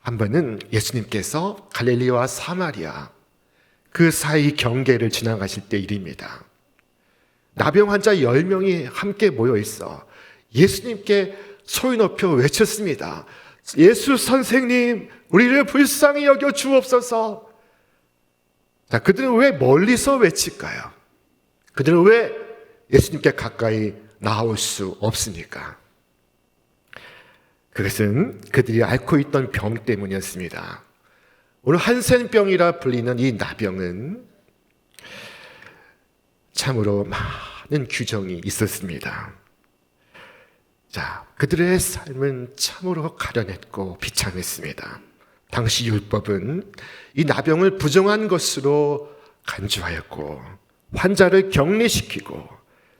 한 번은 예수님께서 갈릴리와 사마리아 그 사이 경계를 지나가실 때 일입니다. 나병 환자 10명이 함께 모여 있어 예수님께 소리 높여 외쳤습니다. 예수 선생님, 우리를 불쌍히 여겨 주옵소서. 자, 그들은 왜 멀리서 외칠까요? 그들은 왜 예수님께 가까이 나올 수 없습니까? 그것은 그들이 앓고 있던 병 때문이었습니다. 오늘 한센병이라 불리는 이 나병은 참으로 많은 규정이 있었습니다. 자, 그들의 삶은 참으로 가련했고 비참했습니다. 당시 율법은 이 나병을 부정한 것으로 간주하였고 환자를 격리시키고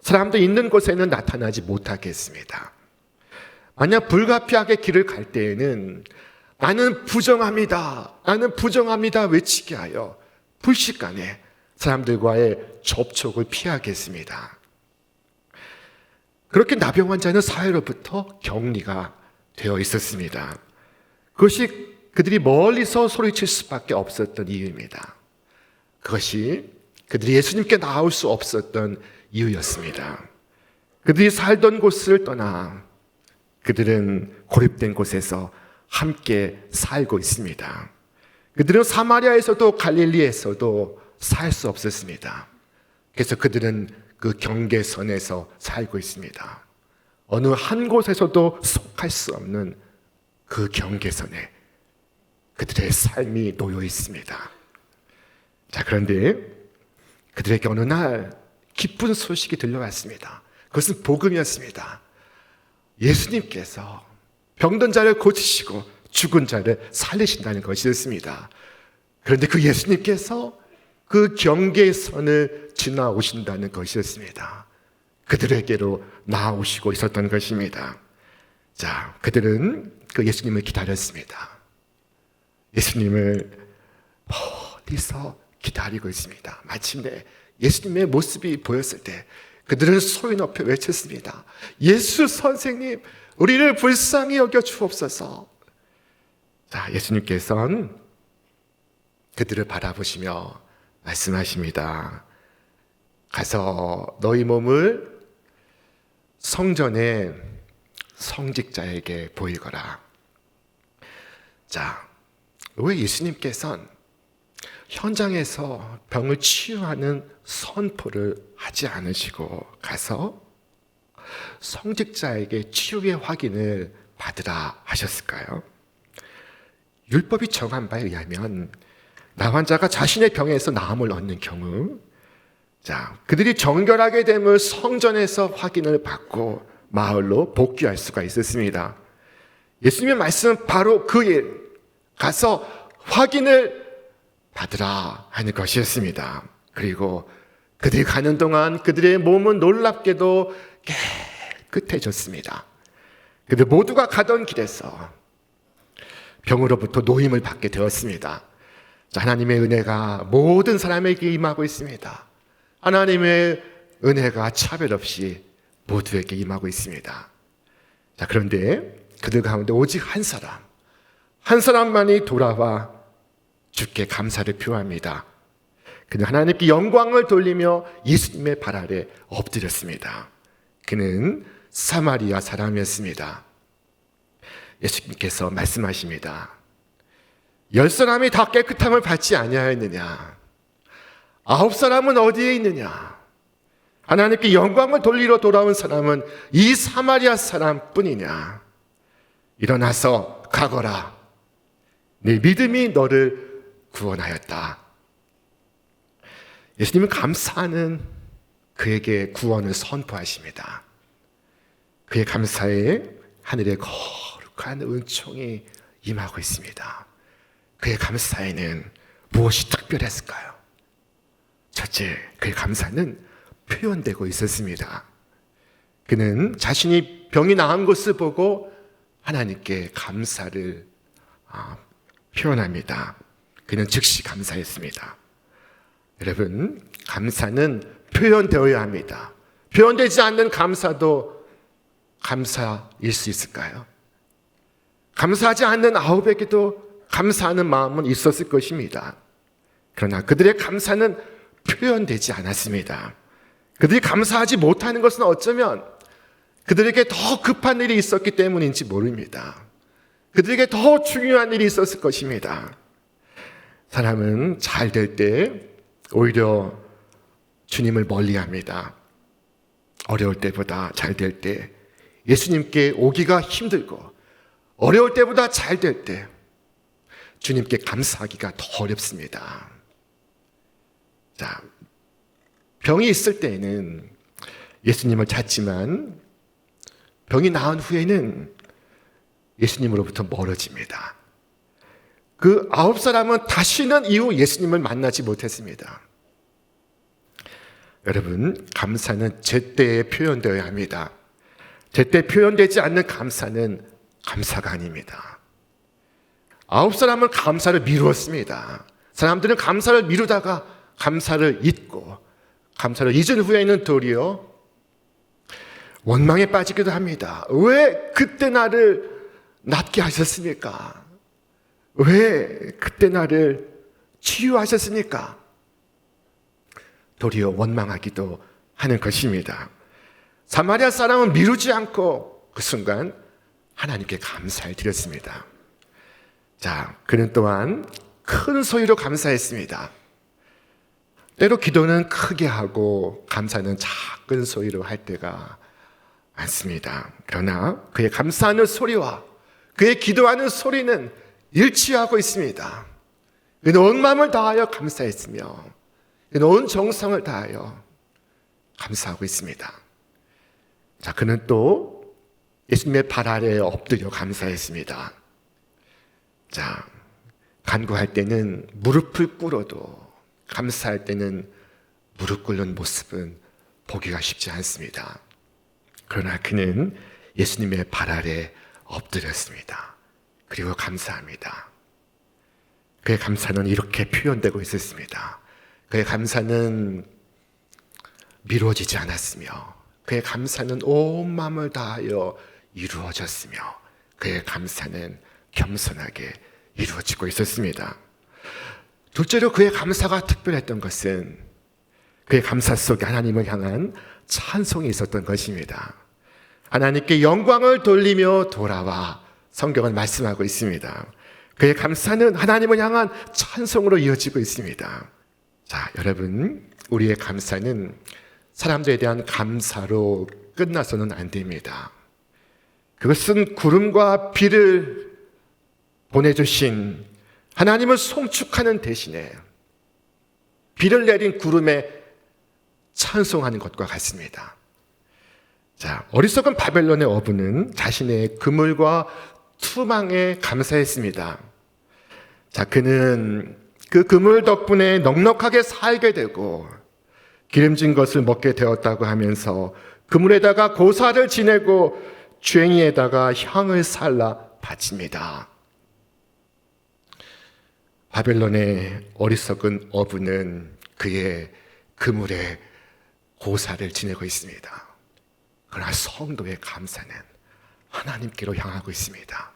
사람들 있는 곳에는 나타나지 못하게 했습니다. 만약 불가피하게 길을 갈 때에는 나는 부정합니다 외치게 하여 불식간에 사람들과의 접촉을 피하게 했습니다. 그렇게 나병 환자는 사회로부터 격리가 되어 있었습니다. 그것이 그들이 멀리서 소리칠 수밖에 없었던 이유입니다. 그것이 그들이 예수님께 나올 수 없었던 이유였습니다. 그들이 살던 곳을 떠나 그들은 고립된 곳에서 함께 살고 있습니다. 그들은 사마리아에서도 갈릴리에서도 살 수 없었습니다. 그래서 그들은 그 경계선에서 살고 있습니다. 어느 한 곳에서도 속할 수 없는 그 경계선에 그들의 삶이 놓여 있습니다. 자, 그런데 그들에게 어느 날 기쁜 소식이 들려왔습니다. 그것은 복음이었습니다. 예수님께서 병든 자를 고치시고 죽은 자를 살리신다는 것이었습니다. 그런데 그 예수님께서 그 경계선을 지나오신다는 것이었습니다. 그들에게로 나오시고 있었던 것입니다. 자, 그들은 그 예수님을 기다렸습니다. 예수님을 멀리서 기다리고 있습니다. 마침내 예수님의 모습이 보였을 때 그들은 소리 높여 외쳤습니다. 예수 선생님, 우리를 불쌍히 여겨 주옵소서. 자, 예수님께서는 그들을 바라보시며 말씀하십니다. 가서 너희 몸을 성전의 성직자에게 보이거라. 자, 왜 예수님께서는 현장에서 병을 치유하는 선포를 하지 않으시고 가서 성직자에게 치유의 확인을 받으라 하셨을까요? 율법이 정한 바에 의하면 나 환자가 자신의 병에서 나음을 얻는 경우, 자, 그들이 정결하게 됨을 성전에서 확인을 받고 마을로 복귀할 수가 있었습니다. 예수님의 말씀은 바로 그 일, 가서 확인을 받으라 하는 것이었습니다. 그리고 그들이 가는 동안 그들의 몸은 놀랍게도 깨끗해졌습니다. 그들 모두가 가던 길에서 병으로부터 노임을 받게 되었습니다. 자, 하나님의 은혜가 모든 사람에게 임하고 있습니다. 하나님의 은혜가 차별 없이 모두에게 임하고 있습니다. 자, 그런데 그들 가운데 오직 한 사람만이 돌아와 주께 감사를 표합니다. 그는 하나님께 영광을 돌리며 예수님의 발 아래 엎드렸습니다. 그는 사마리아 사람이었습니다. 예수님께서 말씀하십니다. 10사람이 다 깨끗함을 받지 아니하였느냐? 9사람은 어디에 있느냐? 하나님께 영광을 돌리러 돌아온 사람은 이 사마리아 사람뿐이냐? 일어나서 가거라. 네 믿음이 너를 구원하였다. 예수님은 감사하는 그에게 구원을 선포하십니다. 그의 감사에 하늘의 거룩한 은총이 임하고 있습니다. 그의 감사에는 무엇이 특별했을까요? 첫째, 그의 감사는 표현되고 있었습니다. 그는 자신이 병이 나은 것을 보고 하나님께 감사를 표현합니다. 그는 즉시 감사했습니다. 여러분, 감사는 표현되어야 합니다. 표현되지 않는 감사도 감사일 수 있을까요? 감사하지 않는 아홉에게도 감사하는 마음은 있었을 것입니다. 그러나 그들의 감사는 표현되지 않았습니다. 그들이 감사하지 못하는 것은 어쩌면 그들에게 더 급한 일이 있었기 때문인지 모릅니다. 그들에게 더 중요한 일이 있었을 것입니다. 사람은 잘 될 때 오히려 주님을 멀리합니다. 어려울 때보다 잘 될 때, 예수님께 오기가 힘들고 어려울 때보다 잘 될 때 주님께 감사하기가 더 어렵습니다. 자, 병이 있을 때에는 예수님을 찾지만 병이 나은 후에는 예수님으로부터 멀어집니다. 그 9사람은 다시는 이후 예수님을 만나지 못했습니다. 여러분, 감사는 제때에 표현되어야 합니다. 제때 표현되지 않는 감사는 감사가 아닙니다. 9사람은 감사를 미루었습니다. 사람들은 감사를 미루다가 감사를 잊고 감사를 잊은 후에는 도리어 원망에 빠지기도 합니다. 왜 그때 나를 낫게 하셨습니까? 왜 그때 나를 치유하셨습니까? 도리어 원망하기도 하는 것입니다. 사마리아 사람은 미루지 않고 그 순간 하나님께 감사를 드렸습니다. 자, 그는 또한 큰 소리로 감사했습니다. 때로 기도는 크게 하고 감사는 작은 소리로 할 때가 많습니다. 그러나 그의 감사하는 소리와 그의 기도하는 소리는 일치하고 있습니다. 그는 온 마음을 다하여 감사했으며 그는 온 정성을 다하여 감사하고 있습니다. 자, 그는 또 예수님의 발 아래에 엎드려 감사했습니다. 자, 간구할 때는 무릎을 꿇어도 감사할 때는 무릎 꿇는 모습은 보기가 쉽지 않습니다. 그러나 그는 예수님의 발 아래 엎드렸습니다. 그리고 감사합니다. 그의 감사는 이렇게 표현되고 있었습니다. 그의 감사는 미루어지지 않았으며 그의 감사는 온 마음을 다하여 이루어졌으며 그의 감사는 겸손하게 이루어지고 있었습니다. 둘째로 그의 감사가 특별했던 것은 그의 감사 속에 하나님을 향한 찬송이 있었던 것입니다. 하나님께 영광을 돌리며 돌아와 성경은 말씀하고 있습니다. 그의 감사는 하나님을 향한 찬송으로 이어지고 있습니다. 자, 여러분, 우리의 감사는 사람들에 대한 감사로 끝나서는 안 됩니다. 그것은 구름과 비를 보내주신 하나님을 송축하는 대신에 비를 내린 구름에 찬송하는 것과 같습니다. 자, 어리석은 바벨론의 어부는 자신의 그물과 투망에 감사했습니다. 자, 그는 그 그물 덕분에 넉넉하게 살게 되고 기름진 것을 먹게 되었다고 하면서 그물에다가 고사를 지내고 괭이에다가 향을 살라 바칩니다. 바벨론의 어리석은 어부는 그의 그물에 고사를 지내고 있습니다. 그러나 성도의 감사는 하나님께로 향하고 있습니다.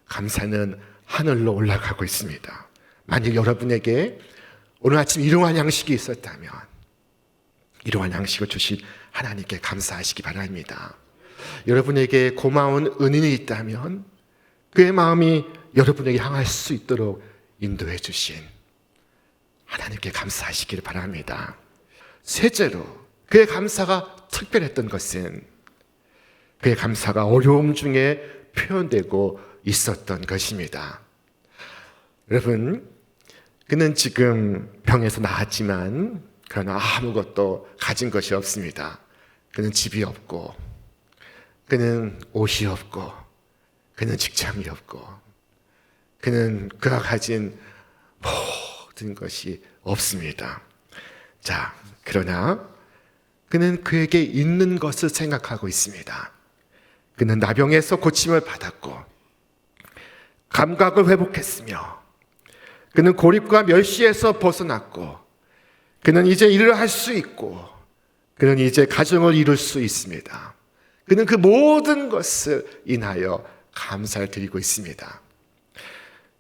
감사는 하늘로 올라가고 있습니다. 만약 여러분에게 오늘 아침 일용할 양식이 있었다면 일용할 양식을 주신 하나님께 감사하시기 바랍니다. 여러분에게 고마운 은인이 있다면 그의 마음이 여러분에게 향할 수 있도록 인도해 주신 하나님께 감사하시기를 바랍니다. 셋째로 그의 감사가 특별했던 것은 그의 감사가 어려움 중에 표현되고 있었던 것입니다. 여러분, 그는 지금 병에서 나았지만 그러나 아무것도 가진 것이 없습니다. 그는 집이 없고 그는 옷이 없고 그는 직장이 없고 그는 그가 가진 모든 것이 없습니다. 자, 그러나 그는 그에게 있는 것을 생각하고 있습니다. 그는 나병에서 고침을 받았고 감각을 회복했으며 그는 고립과 멸시에서 벗어났고 그는 이제 일을 할 수 있고 그는 이제 가정을 이룰 수 있습니다. 그는 그 모든 것을 인하여 감사를 드리고 있습니다.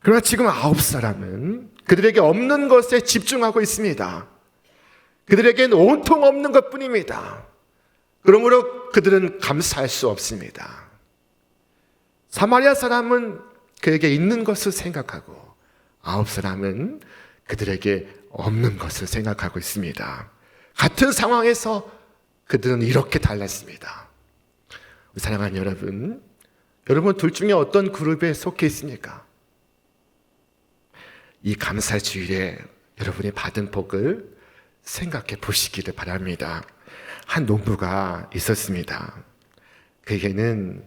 그러나 지금 9사람은 그들에게 없는 것에 집중하고 있습니다. 그들에겐 온통 없는 것뿐입니다. 그러므로 그들은 감사할 수 없습니다. 사마리아 사람은 그에게 있는 것을 생각하고 9사람은 그들에게 없는 것을 생각하고 있습니다. 같은 상황에서 그들은 이렇게 달랐습니다. 사랑하는 여러분, 여러분 둘 중에 어떤 그룹에 속해 있습니까? 이 감사 주일에 여러분이 받은 복을 생각해 보시기를 바랍니다. 한 농부가 있었습니다. 그에게는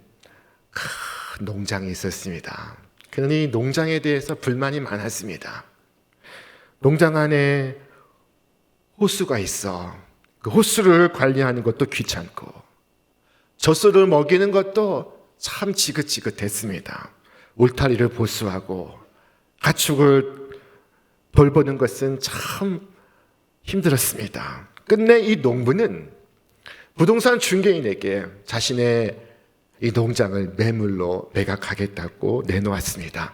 큰 농장이 있었습니다. 그러니 농장에 대해서 불만이 많았습니다. 농장 안에 호수가 있어 그 호수를 관리하는 것도 귀찮고 젖소를 먹이는 것도 참 지긋지긋했습니다. 울타리를 보수하고 가축을 돌보는 것은 참 힘들었습니다. 끝내 이 농부는 부동산 중개인에게 자신의 이 농장을 매물로 매각하겠다고 내놓았습니다.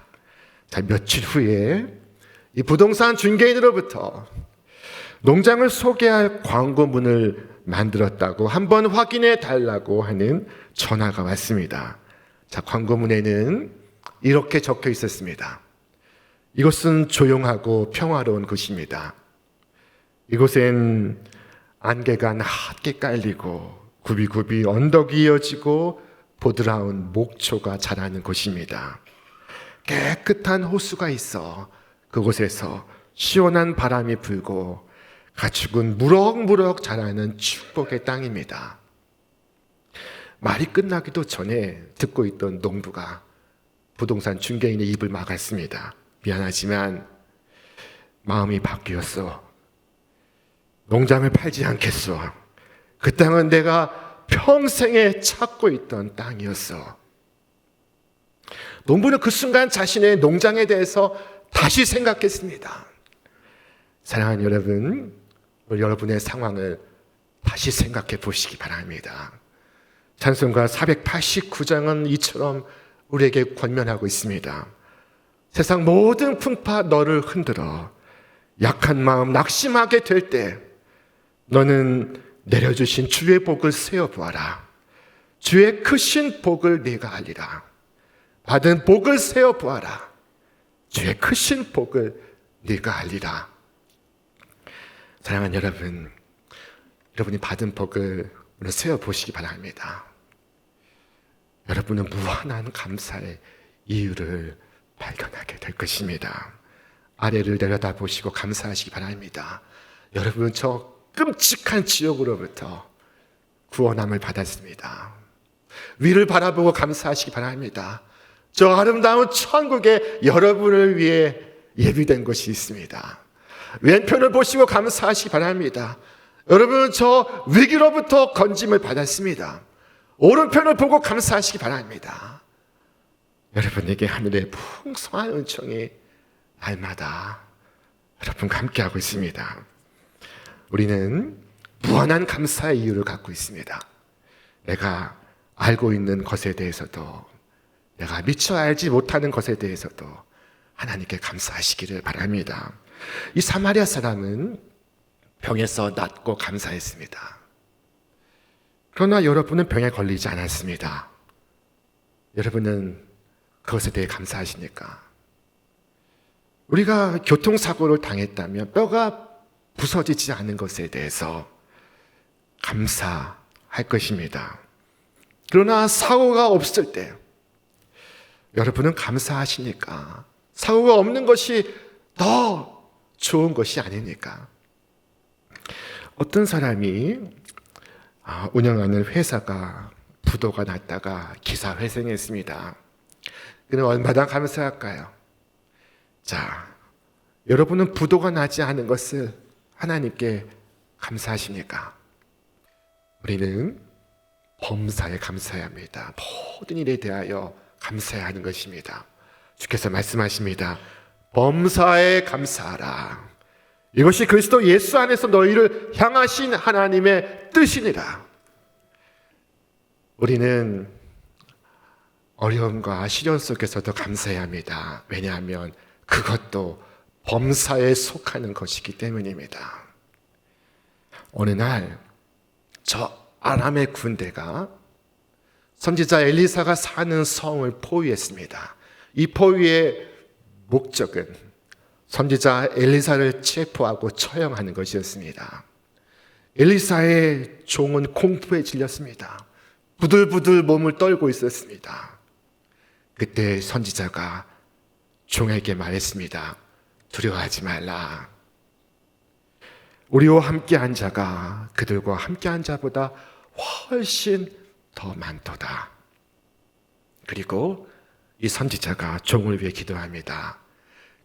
자, 며칠 후에 이 부동산 중개인으로부터 농장을 소개할 광고문을 만들었다고 한번 확인해 달라고 하는 전화가 왔습니다. 자, 광고문에는 이렇게 적혀 있었습니다. 이곳은 조용하고 평화로운 곳입니다. 이곳엔 안개가 낮게 깔리고 굽이굽이 언덕이 이어지고 보드라운 목초가 자라는 곳입니다. 깨끗한 호수가 있어 그곳에서 시원한 바람이 불고 가축은 무럭무럭 자라는 축복의 땅입니다. 말이 끝나기도 전에 듣고 있던 농부가 부동산 중개인의 입을 막았습니다. 미안하지만 마음이 바뀌었어. 농장을 팔지 않겠어. 그 땅은 내가 평생에 찾고 있던 땅이었어. 농부는 그 순간 자신의 농장에 대해서 다시 생각했습니다. 사랑하는 여러분, 여러분의 상황을 다시 생각해 보시기 바랍니다. 찬송가 489장은 이처럼 우리에게 권면하고 있습니다. 세상 모든 풍파 너를 흔들어 약한 마음 낙심하게 될 때 너는 내려주신 주의 복을 세어보아라. 주의 크신 복을 네가 알리라. 받은 복을 세어보아라. 주의 크신 복을 네가 알리라. 사랑하는 여러분, 여러분이 받은 복을 오늘 세어보시기 바랍니다. 여러분은 무한한 감사의 이유를 발견하게 될 것입니다. 아래를 내려다보시고 감사하시기 바랍니다. 여러분, 저 끔찍한 지옥으로부터 구원함을 받았습니다. 위를 바라보고 감사하시기 바랍니다. 저 아름다운 천국에 여러분을 위해 예비된 곳이 있습니다. 왼편을 보시고 감사하시기 바랍니다. 여러분, 저 위기로부터 건짐을 받았습니다. 오른편을 보고 감사하시기 바랍니다. 여러분에게 하늘의 풍성한 은총이 날마다 여러분과 함께하고 있습니다. 우리는 무한한 감사의 이유를 갖고 있습니다. 내가 알고 있는 것에 대해서도 내가 미처 알지 못하는 것에 대해서도 하나님께 감사하시기를 바랍니다. 이 사마리아 사람은 병에서 낫고 감사했습니다. 그러나 여러분은 병에 걸리지 않았습니다. 여러분은 그것에 대해 감사하십니까? 우리가 교통사고를 당했다면 뼈가 부서지지 않은 것에 대해서 감사할 것입니다. 그러나 사고가 없을 때 여러분은 감사하십니까? 사고가 없는 것이 더 좋은 것이 아닙니까? 어떤 사람이 운영하는 회사가 부도가 났다가 기사회생했습니다. 그는 얼마나 감사할까요? 자, 여러분은 부도가 나지 않은 것을 하나님께 감사하십니까? 우리는 범사에 감사해야 합니다. 모든 일에 대하여 감사해야 하는 것입니다. 주께서 말씀하십니다. 범사에 감사하라. 이것이 그리스도 예수 안에서 너희를 향하신 하나님의 뜻이니라. 우리는 어려움과 시련 속에서도 감사해야 합니다. 왜냐하면 그것도 범사에 속하는 것이기 때문입니다. 어느 날 저 아람의 군대가 선지자 엘리사가 사는 성을 포위했습니다. 이 포위의 목적은 선지자 엘리사를 체포하고 처형하는 것이었습니다. 엘리사의 종은 공포에 질렸습니다. 부들부들 몸을 떨고 있었습니다. 그때 선지자가 종에게 말했습니다. 두려워하지 말라. 우리와 함께한 자가 그들과 함께한 자보다 훨씬 더 많도다. 그리고 이 선지자가 종을 위해 기도합니다.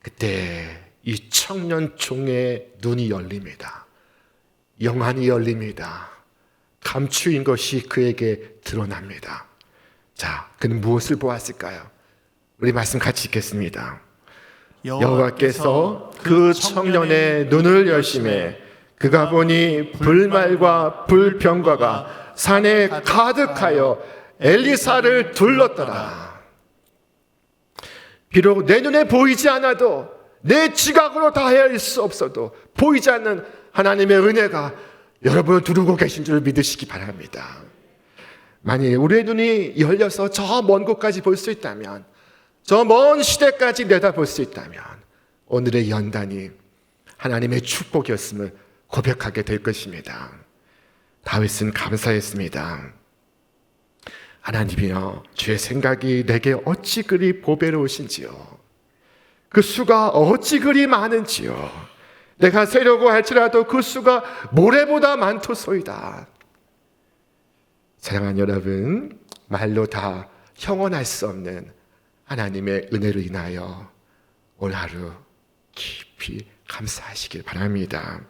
그때 이 청년 종의 눈이 열립니다. 영안이 열립니다. 감추인 것이 그에게 드러납니다. 자, 그는 무엇을 보았을까요? 우리 말씀 같이 읽겠습니다. 여호와께서 그 청년의 눈을 여심해 그가 보니 불말과 불병과가 산에 가득하여 엘리사를 둘렀더라. 비록 내 눈에 보이지 않아도 내 지각으로 다 헤아릴 수 없어도 보이지 않는 하나님의 은혜가 여러분을 두르고 계신 줄 믿으시기 바랍니다. 만일 우리의 눈이 열려서 저 먼 곳까지 볼 수 있다면, 저 먼 시대까지 내다볼 수 있다면 오늘의 연단이 하나님의 축복이었음을 고백하게 될 것입니다. 다윗은 감사했습니다. 하나님이여, 주의 생각이 내게 어찌 그리 보배로우신지요. 그 수가 어찌 그리 많은지요. 내가 세려고 할지라도 그 수가 모래보다 많도소이다. 사랑하는 여러분, 말로 다 형언할 수 없는 하나님의 은혜를 인하여 오늘 하루 깊이 감사하시길 바랍니다.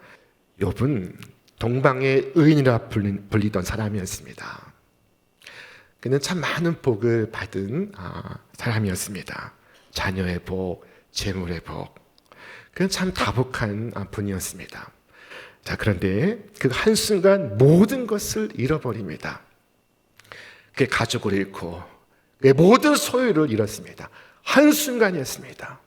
욥은 동방의 의인이라 불리던 사람이었습니다. 그는 참 많은 복을 받은 사람이었습니다. 자녀의 복, 재물의 복. 그는 참 다복한 분이었습니다. 자, 그런데 그 한순간 모든 것을 잃어버립니다. 그의 가족을 잃고 그의 모든 소유를 잃었습니다. 한순간이었습니다.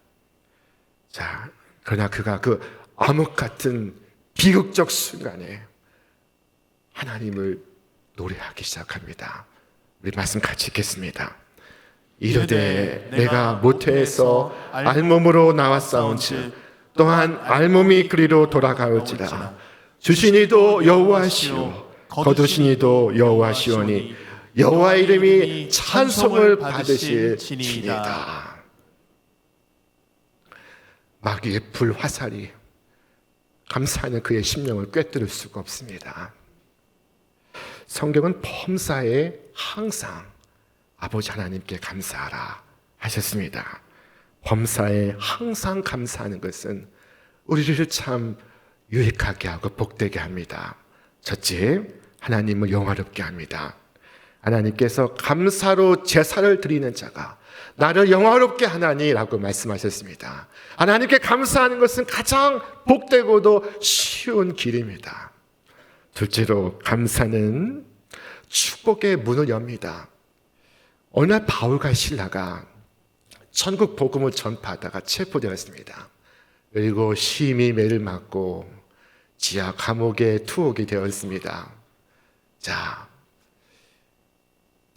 자, 그러나 그가 그 암흑 같은 비극적 순간에 하나님을 노래하기 시작합니다. 우리 말씀 같이 읽겠습니다. 이르되 내가 모태에서 알몸으로 나왔사온즉 또한 알몸이 그리로 돌아가올지라. 주시니도 여호와시오 거두시니도 여호와시오니 여호와의 이름이 찬송을 받으실 지니이다. 마귀의 불화살이 감사하는 그의 심령을 꿰뚫을 수가 없습니다. 성경은 범사에 항상 아버지 하나님께 감사하라 하셨습니다. 범사에 항상 감사하는 것은 우리를 참 유익하게 하고 복되게 합니다. 첫째, 하나님을 영화롭게 합니다. 하나님께서 감사로 제사를 드리는 자가 나를 영화롭게 하나니라고 말씀하셨습니다. 하나님께 감사하는 것은 가장 복되고도 쉬운 길입니다. 둘째로, 감사는 축복의 문을 엽니다. 어느 날 바울과 실라가 천국 복음을 전파하다가 체포되었습니다. 그리고 심히 매를 맞고 지하 감옥에 투옥이 되었습니다. 자,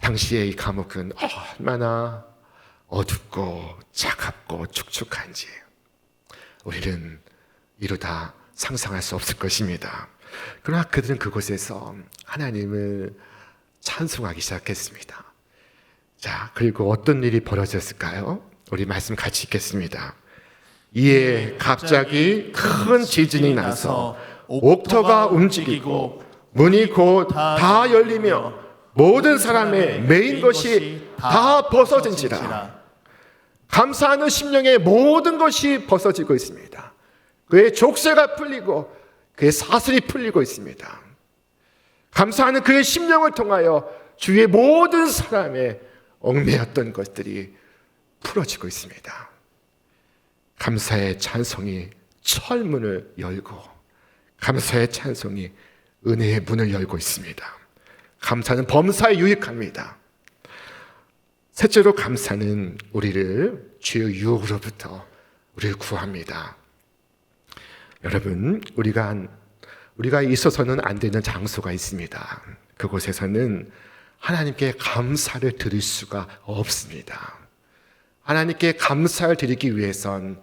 당시에 이 감옥은 얼마나 어둡고 차갑고 축축한지 우리는 이루다 상상할 수 없을 것입니다. 그러나 그들은 그곳에서 하나님을 찬송하기 시작했습니다. 자, 그리고 어떤 일이 벌어졌을까요? 우리 말씀 같이 읽겠습니다. 이에 갑자기 큰 지진이 나서 옥터가 움직이고 문이 곧 다 열리며 모든 사람의 매인 것이 다 벗어진지라. 감사하는 심령의 모든 것이 벗어지고 있습니다. 그의 족쇄가 풀리고 그의 사슬이 풀리고 있습니다. 감사하는 그의 심령을 통하여 주위의 모든 사람의 얽매였던 것들이 풀어지고 있습니다. 감사의 찬송이 철문을 열고 감사의 찬송이 은혜의 문을 열고 있습니다. 감사는 범사에 유익합니다. 셋째로 감사는 우리를 죄의 유혹으로부터 우리를 구합니다. 여러분, 우리가 있어서는 안 되는 장소가 있습니다. 그곳에서는 하나님께 감사를 드릴 수가 없습니다. 하나님께 감사를 드리기 위해선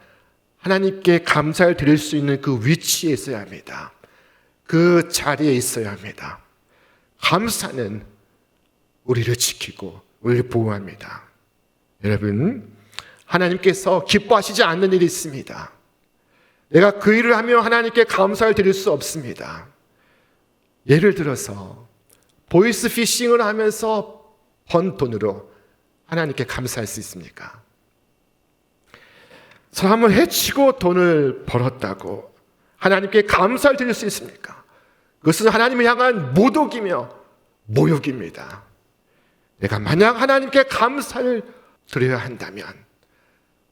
하나님께 감사를 드릴 수 있는 그 위치에 있어야 합니다. 그 자리에 있어야 합니다. 감사는 우리를 지키고 우리를 보호합니다. 여러분, 하나님께서 기뻐하시지 않는 일이 있습니다. 내가 그 일을 하며 하나님께 감사를 드릴 수 없습니다. 예를 들어서 보이스 피싱을 하면서 번 돈으로 하나님께 감사할 수 있습니까? 사람을 해치고 돈을 벌었다고 하나님께 감사를 드릴 수 있습니까? 그것은 하나님을 향한 모독이며 모욕입니다. 내가 만약 하나님께 감사를 드려야 한다면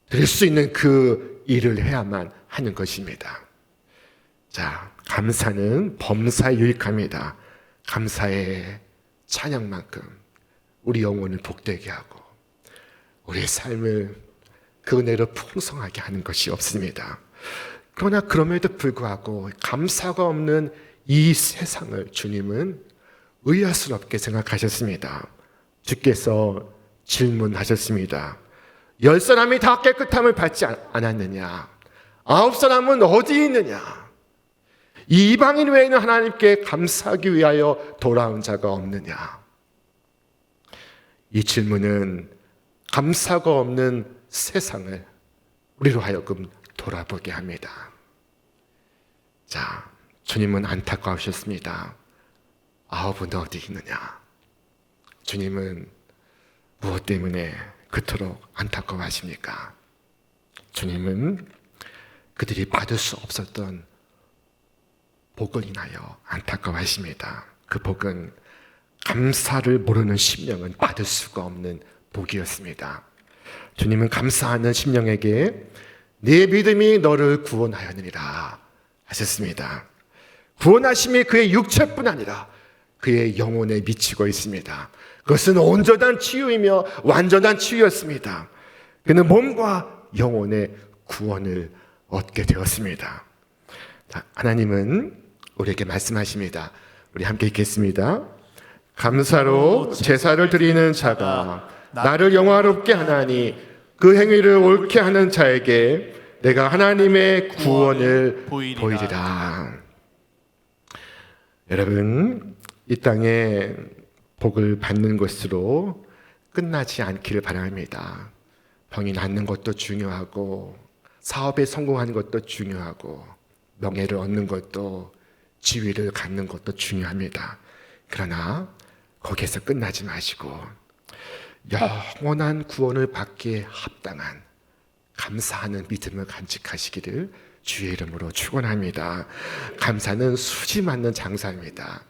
드릴 수 있는 그 일을 해야만 하는 것입니다. 자, 감사는 범사에 유익합니다. 감사의 찬양만큼 우리 영혼을 복되게 하고 우리의 삶을 그 은혜로 풍성하게 하는 것이 없습니다. 그러나 그럼에도 불구하고 감사가 없는 이 세상을 주님은 의아스럽게 생각하셨습니다. 주께서 질문하셨습니다. 10사람이 다 깨끗함을 받지 않았느냐? 9사람은 어디 있느냐? 이 이방인 외에는 하나님께 감사하기 위하여 돌아온 자가 없느냐? 이 질문은 감사가 없는 세상을 우리로 하여금 돌아보게 합니다. 자, 주님은 안타까우셨습니다. 9은 어디 있느냐? 주님은 무엇 때문에 그토록 안타까워하십니까? 주님은 그들이 받을 수 없었던 복을 인하여 안타까워하십니다. 그 복은 감사를 모르는 심령은 받을 수가 없는 복이었습니다. 주님은 감사하는 심령에게 네 믿음이 너를 구원하였느니라 하셨습니다. 구원하심이 그의 육체뿐 아니라 그의 영혼에 미치고 있습니다. 그것은 온전한 치유이며 완전한 치유였습니다. 그는 몸과 영혼의 구원을 얻게 되었습니다. 하나님은 우리에게 말씀하십니다. 우리 함께 읽겠습니다. 감사로 제사를 드리는 자가 나를 영화롭게 하나니 그 행위를 옳게 하는 자에게 내가 하나님의 구원을 보이리라. 여러분, 이 땅에 복을 받는 것으로 끝나지 않기를 바랍니다. 병이 낫는 것도 중요하고 사업에 성공하는 것도 중요하고 명예를 얻는 것도 지위를 갖는 것도 중요합니다. 그러나 거기에서 끝나지 마시고 영원한 구원을 받기에 합당한 감사하는 믿음을 간직하시기를 주의 이름으로 축원합니다. 감사는 수지 맞는 장사입니다.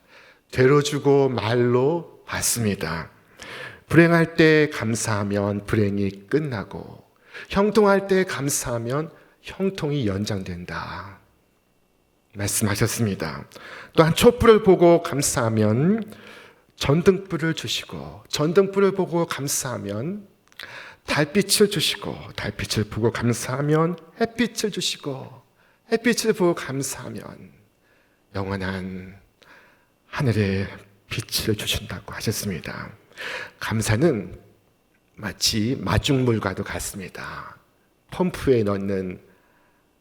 되로 주고 말로 받습니다. 불행할 때 감사하면 불행이 끝나고 형통할 때 감사하면 형통이 연장된다 말씀하셨습니다. 또한 촛불을 보고 감사하면 전등불을 주시고 전등불을 보고 감사하면 달빛을 주시고 달빛을 보고 감사하면 햇빛을 주시고 햇빛을 보고 감사하면 영원한 하늘의 빛을 주신다고 하셨습니다. 감사는 마치 마중물과도 같습니다. 펌프에 넣는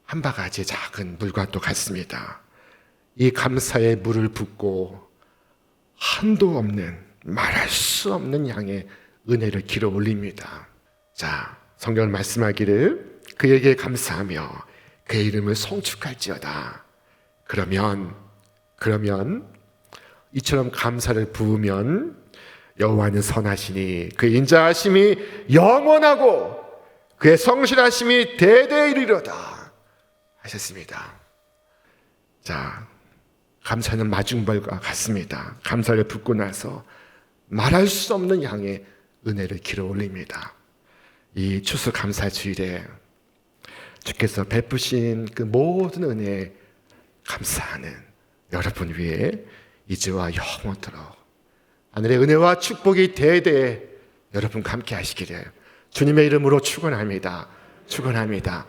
한 바가지 작은 물과도 같습니다. 이 감사에 물을 붓고 한도 없는 말할 수 없는 양의 은혜를 길어 올립니다. 자, 성경은 말씀하기를 그에게 감사하며 그의 이름을 송축할지어다. 그러면 이처럼 감사를 부으면 여호와는 선하시니 그의 인자하심이 영원하고 그의 성실하심이 대대에 이르리로다 하셨습니다. 자, 감사는 마중벌과 같습니다. 감사를 붓고 나서 말할 수 없는 양의 은혜를 길어 올립니다. 이 추수감사주일에 주께서 베푸신 그 모든 은혜에 감사하는 여러분 위에 이제와 영원토록 하늘의 은혜와 축복이 대대에 여러분과 함께 하시기를 주님의 이름으로 축원합니다. 축원합니다.